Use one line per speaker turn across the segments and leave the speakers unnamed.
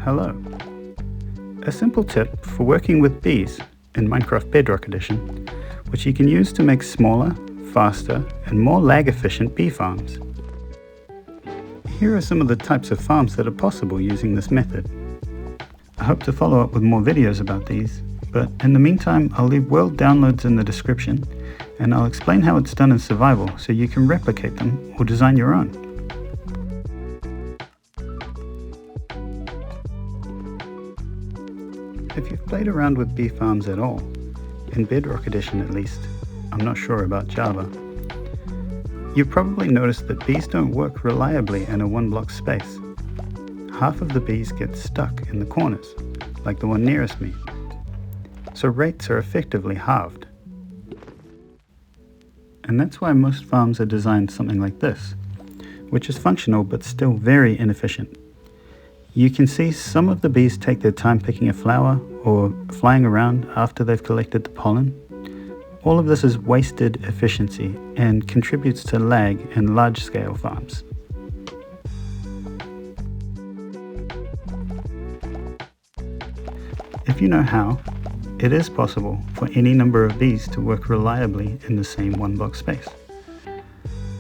Hello. A simple tip for working with bees in Minecraft Bedrock Edition, which you can use to make smaller, faster, and more lag-efficient bee farms. Here are some of the types of farms that are possible using this method. I hope to follow up with more videos about these, but in the meantime I'll leave world downloads in the description, and I'll explain how it's done in survival so you can replicate them or design your own. If you've played around with bee farms at all, in Bedrock Edition at least, I'm not sure about Java, you've probably noticed that bees don't work reliably in a one-block space. Half of the bees get stuck in the corners, like the one nearest me, so rates are effectively halved. And that's why most farms are designed something like this, which is functional but still very inefficient. You can see some of the bees take their time picking a flower or flying around after they've collected the pollen. All of this is wasted efficiency and contributes to lag in large-scale farms. If you know how, it is possible for any number of bees to work reliably in the same one-block space.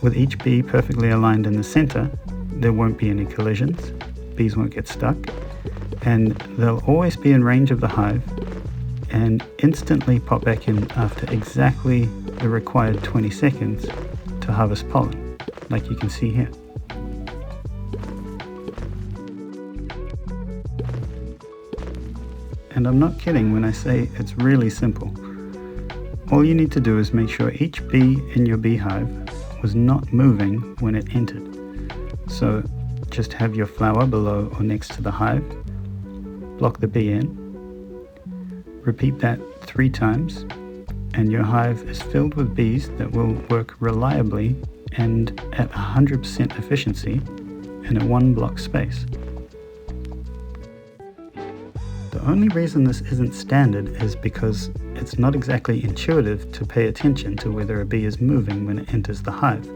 With each bee perfectly aligned in the center, there won't be any collisions, bees won't get stuck, and they'll always be in range of the hive and instantly pop back in after exactly the required 20 seconds to harvest pollen, like you can see here. And I'm not kidding when I say it's really simple. All you need to do is make sure each bee in your beehive was not moving when it entered. So just have your flower below or next to the hive, block the bee in, repeat that 3 times, and your hive is filled with bees that will work reliably and at 100% efficiency in a one-block space. The only reason this isn't standard is because it's not exactly intuitive to pay attention to whether a bee is moving when it enters the hive.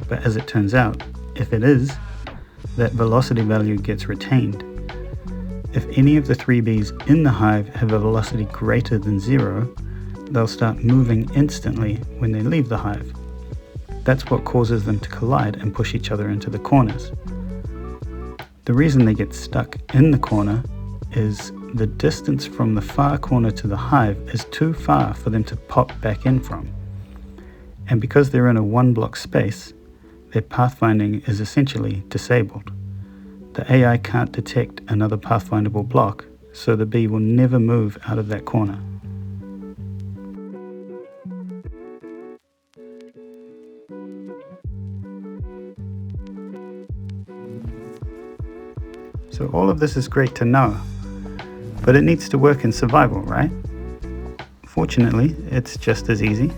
But as it turns out, if it is, that velocity value gets retained. If any of the 3 bees in the hive have a velocity greater than 0, they'll start moving instantly when they leave the hive. That's what causes them to collide and push each other into the corners. The reason they get stuck in the corner is the distance from the far corner to the hive is too far for them to pop back in from. And because they're in a one-block space, their pathfinding is essentially disabled. The AI can't detect another pathfindable block, so the bee will never move out of that corner. So all of this is great to know, but it needs to work in survival, right? Fortunately, it's just as easy.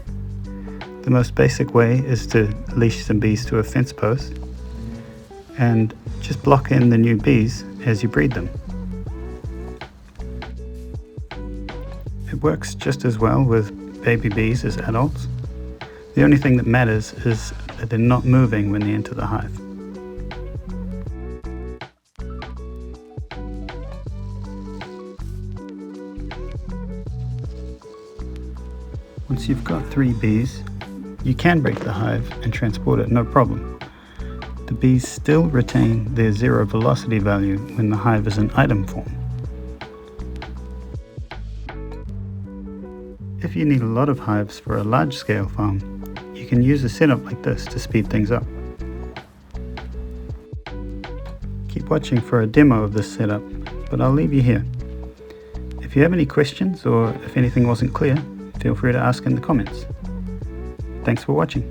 The most basic way is to leash some bees to a fence post and just block in the new bees as you breed them. It works just as well with baby bees as adults. The only thing that matters is that they're not moving when they enter the hive. Once you've got 3 bees, you can break the hive and transport it, no problem. The bees still retain their 0 velocity value when the hive is in item form. If you need a lot of hives for a large-scale farm, you can use a setup like this to speed things up. Keep watching for a demo of this setup, but I'll leave you here. If you have any questions or if anything wasn't clear, feel free to ask in the comments. Thanks for watching.